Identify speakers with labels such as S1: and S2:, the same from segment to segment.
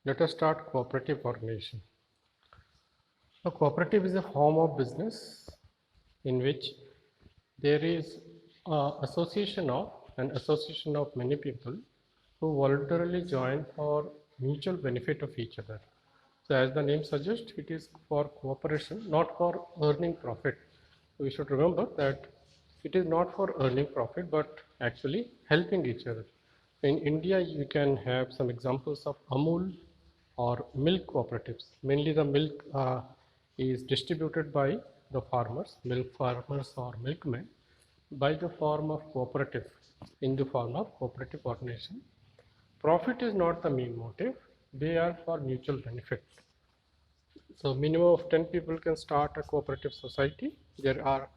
S1: Let us start cooperative organization. A cooperative is a form of business in which there is an association of many people who voluntarily join for mutual benefit of each other. So as the name suggests, it is for cooperation, not for earning profit. So we should remember that it is not for earning profit, but actually helping each other. In India, you can have some examples of Amul or milk cooperatives. Mainly the milk is distributed by the farmers, milk farmers or milkmen, by the form of cooperative, in the form of cooperative organization. Profit is not the main motive, they are for mutual benefit. So minimum of 10 people can start a cooperative society. There are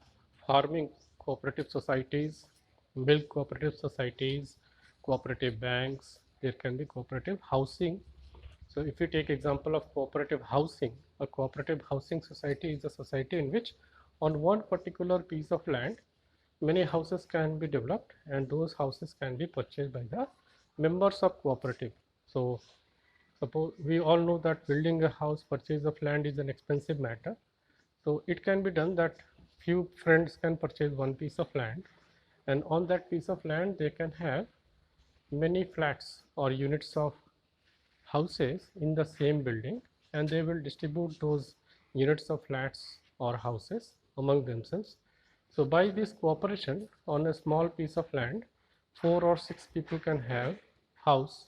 S1: farming cooperative societies, milk cooperative societies, cooperative banks, there can be cooperative housing. So if you take example of cooperative housing, a cooperative housing society is a society in which on one particular piece of land, many houses can be developed and those houses can be purchased by the members of cooperative. So suppose we all know that building a house, purchase of land is an expensive matter. So it can be done that few friends can purchase one piece of land, and on that piece of land they can have many flats or units of houses in the same building, and they will distribute those units of flats or houses among themselves. So by this cooperation on a small piece of land, 4 or 6 people can have house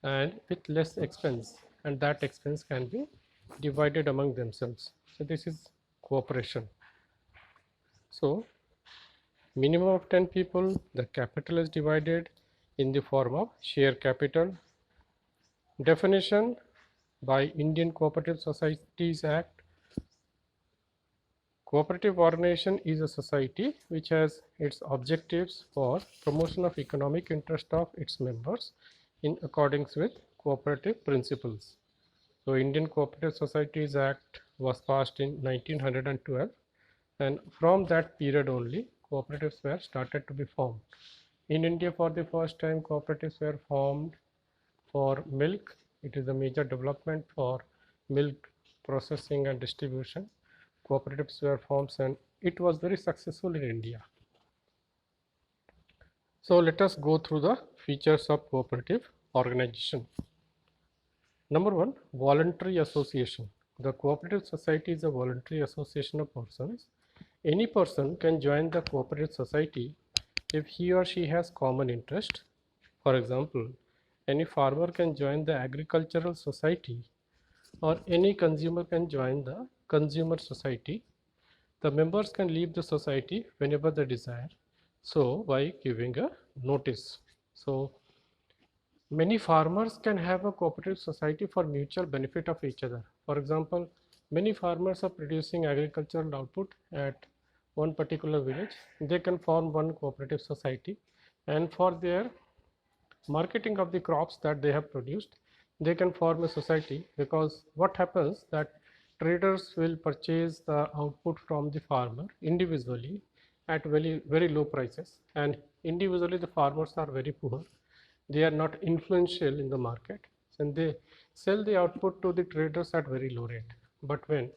S1: and with less expense, and that expense can be divided among themselves. So this is cooperation. So minimum of 10 people, the capital is divided in the form of share capital. Definition by Indian Cooperative Societies Act. Cooperative organization is a society which has its objectives for promotion of economic interest of its members in accordance with cooperative principles. So Indian Cooperative Societies Act was passed in 1912, and from that period only cooperatives were started to be formed. In India, for the first time, cooperatives were formed for milk. It is a major development for milk processing and distribution. Cooperatives were formed and it was very successful in India. So let us go through the features of cooperative organization. Number one, voluntary association. The cooperative society is a voluntary association of persons. Any person can join the cooperative society if he or she has common interest. For example, any farmer can join the agricultural society, or any consumer can join the consumer society. The members can leave the society whenever they desire, so by giving a notice. So many farmers can have a cooperative society for mutual benefit of each other. For example, many farmers are producing agricultural output at one particular village. They can form one cooperative society, and for their marketing of the crops that they have produced, they can form a society, because what happens that traders will purchase the output from the farmer individually at very low prices, and individually the farmers are very poor, they are not influential in the market, and they sell the output to the traders at very low rate. But when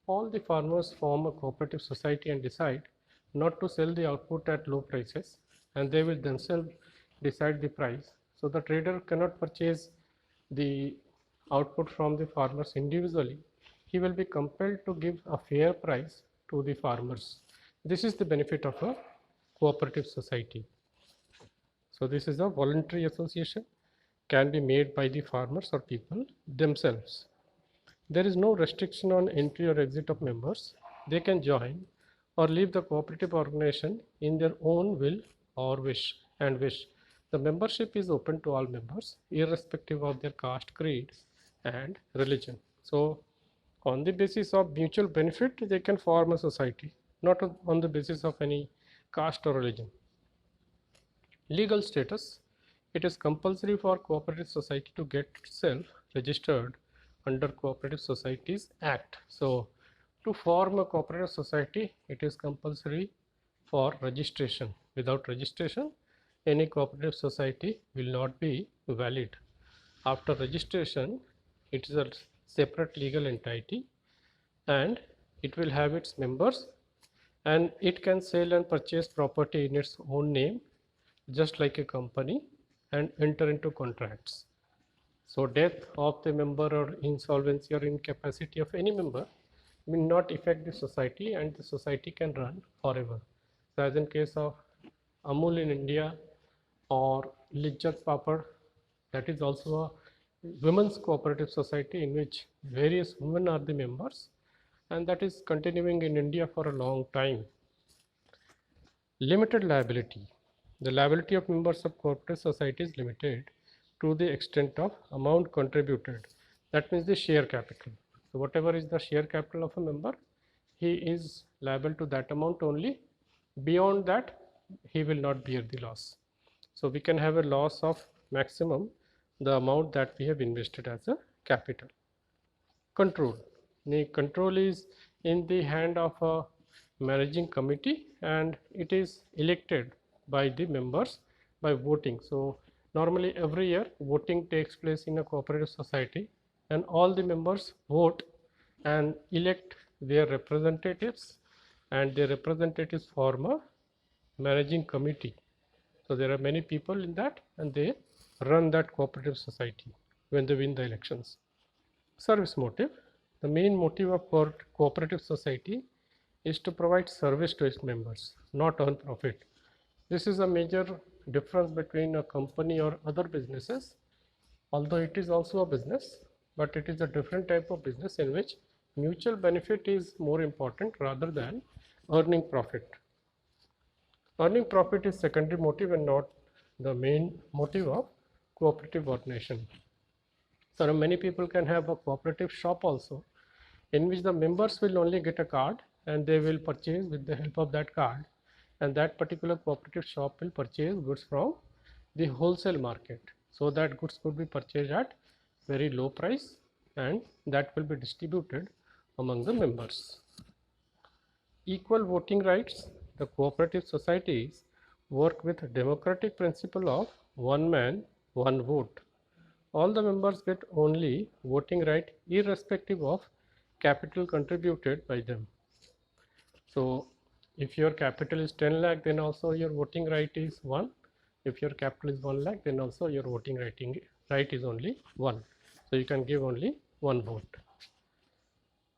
S1: all the farmers form a cooperative society and decide not to sell the output at low prices, and they will themselves decide the price, so the trader cannot purchase the output from the farmers individually, he will be compelled to give a fair price to the farmers. This is the benefit of a cooperative society. So this is a voluntary association, can be made by the farmers or people themselves. There is no restriction on entry or exit of members. They can join or leave the cooperative organization in their own will or wish. The membership is open to all members, irrespective of their caste, creed, and religion. So on the basis of mutual benefit, they can form a society, not on the basis of any caste or religion. Legal status. It is compulsory for cooperative society to get itself registered under Cooperative Societies Act. So to form a cooperative society, it is compulsory for registration. Without registration, any cooperative society will not be valid. After registration, it is a separate legal entity and it will have its members, and it can sell and purchase property in its own name just like a company and enter into contracts. So death of the member or insolvency or incapacity of any member will not affect the society, and the society can run forever. So as in case of Amul in India or Lijjat Papad, that is also a women's cooperative society in which various women are the members, and that is continuing in India for a long time. Limited liability. The liability of members of cooperative society is limited to the extent of amount contributed. That means the share capital. So whatever is the share capital of a member, he is liable to that amount only. Beyond that, he will not bear the loss. So we can have a loss of maximum the amount that we have invested as a capital. Control. The control is in the hand of a managing committee, and it is elected by the members by voting. So normally every year voting takes place in a cooperative society, and all the members vote and elect their representatives, and their representatives form a managing committee. So there are many people in that, and they run that cooperative society when they win the elections. Service motive. The main motive of cooperative society is to provide service to its members, not earn profit. This is a major difference between a company or other businesses, although it is also a business, but it is a different type of business in which mutual benefit is more important rather than earning profit. Earning profit is secondary motive and not the main motive of cooperative organization. So many people can have a cooperative shop also, in which the members will only get a card and they will purchase with the help of that card, and that particular cooperative shop will purchase goods from the wholesale market, so that goods could be purchased at very low price and that will be distributed among the members. Equal voting rights. The cooperative societies work with democratic principle of one man, one vote. All the members get only voting right irrespective of capital contributed by them. So if your capital is 10 lakh, then also your voting right is 1. If your capital is 1 lakh, then also your voting right is only 1. So you can give only 1 vote.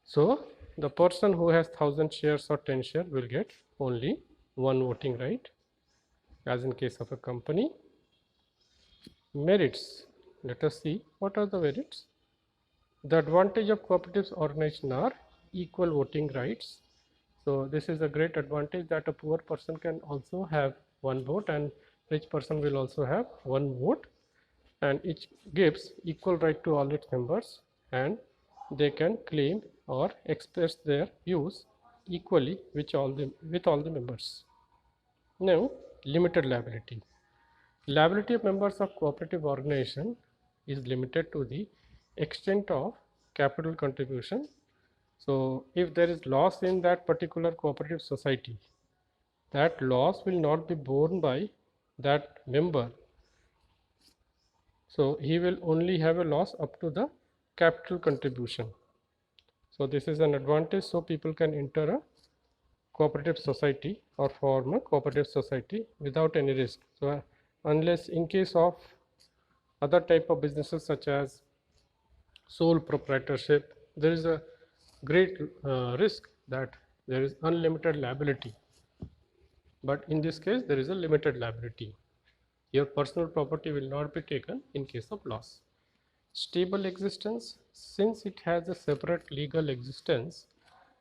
S1: So the person who has 1000 shares or 10 shares will get only 1 voting right, as in case of a company. Merits. Let us see what are the merits. The advantage of cooperative organization are equal voting rights. So this is a great advantage that a poor person can also have 1 vote and rich person will also have 1 vote, and it gives equal right to all its members, and they can claim or express their views equally with all the members. Now, limited liability. Liability of members of cooperative organization is limited to the extent of capital contribution. So if there is loss in that particular cooperative society, that loss will not be borne by that member. So he will only have a loss up to the capital contribution. So this is an advantage, so people can enter a cooperative society or form a cooperative society without any risk. So unless in case of other type of businesses such as sole proprietorship, there is a great risk that there is unlimited liability, but in this case there is a limited liability. Your personal property will not be taken in case of loss. Stable existence. Since it has a separate legal existence,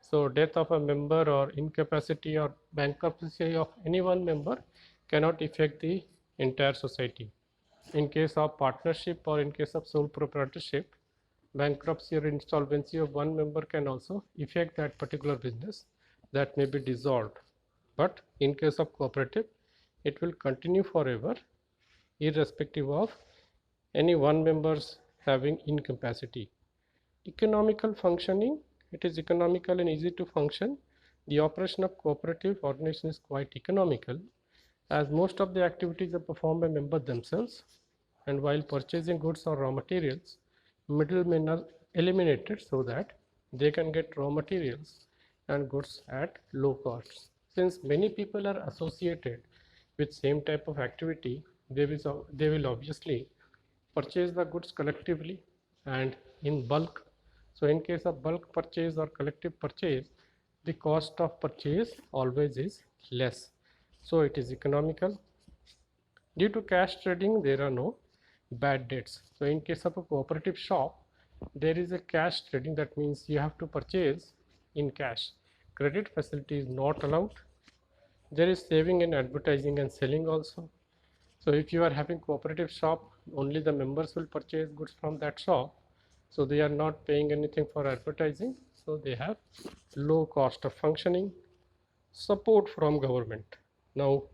S1: so death of a member or incapacity or bankruptcy of any one member cannot affect the entire society. In case of partnership or in case of sole proprietorship, bankruptcy or insolvency of one member can also affect that particular business, that may be dissolved. But in case of cooperative, it will continue forever irrespective of any one members having incapacity. Economical functioning. It is economical and easy to function. The operation of cooperative organization is quite economical, as most of the activities are performed by members themselves, and while purchasing goods or raw materials, middlemen are eliminated so that they can get raw materials and goods at low costs. Since many people are associated with same type of activity, they will obviously purchase the goods collectively and in bulk. So in case of bulk purchase or collective purchase, the cost of purchase always is less. So it is economical. Due to cash trading, there are no bad debts. So in case of a cooperative shop, there is a cash trading. That means you have to purchase in cash. Credit facility is not allowed. There is saving in advertising and selling also. So if you are having cooperative shop, only the members will purchase goods from that shop. So they are not paying anything for advertising. So they have low cost of functioning. Support from government. Now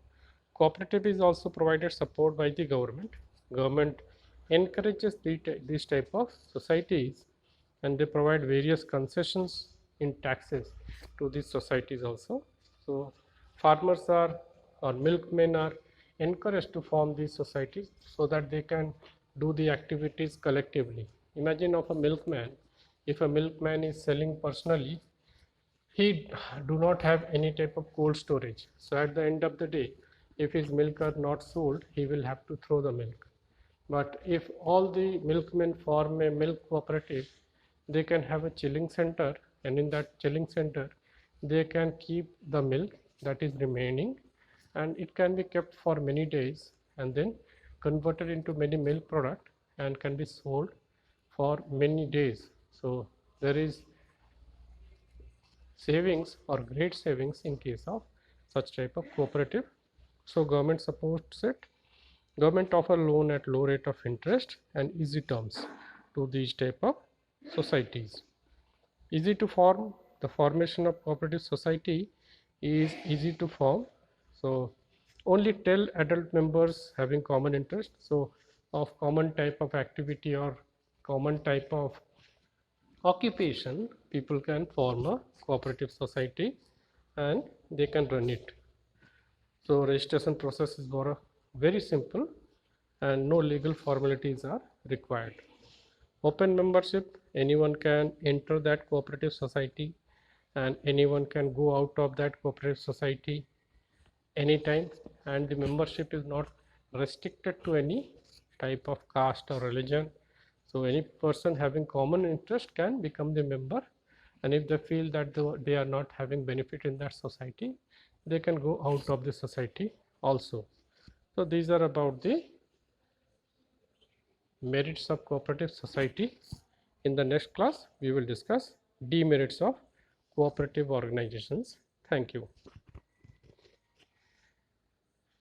S1: cooperative is also provided support by the government. Government encourages these type of societies, and they provide various concessions in taxes to these societies also. So farmers are or milkmen are encouraged to form these societies so that they can do the activities collectively. Imagine of a milkman. If a milkman is selling personally, he do not have any type of cold storage. So at the end of the day, if his milk are not sold, he will have to throw the milk. But if all the milkmen form a milk cooperative, they can have a chilling center, and in that chilling center they can keep the milk that is remaining, and it can be kept for many days and then converted into many milk product and can be sold for many days. So there is savings or great savings in case of such type of cooperative. So government supports it. Government offer loan at low rate of interest and easy terms to these type of societies. Easy to form. The formation of cooperative society is easy to form. So only 10 adult members having common interest. So of common type of activity or common type of occupation, people can form a cooperative society and they can run it. So registration process is very simple and no legal formalities are required. Open membership, anyone can enter that cooperative society and anyone can go out of that cooperative society anytime, and the membership is not restricted to any type of caste or religion. So any person having common interest can become the member, and if they feel that they are not having benefit in that society, they can go out of the society also. So these are about the merits of cooperative society. In the next class we will discuss demerits of cooperative organizations. Thank you.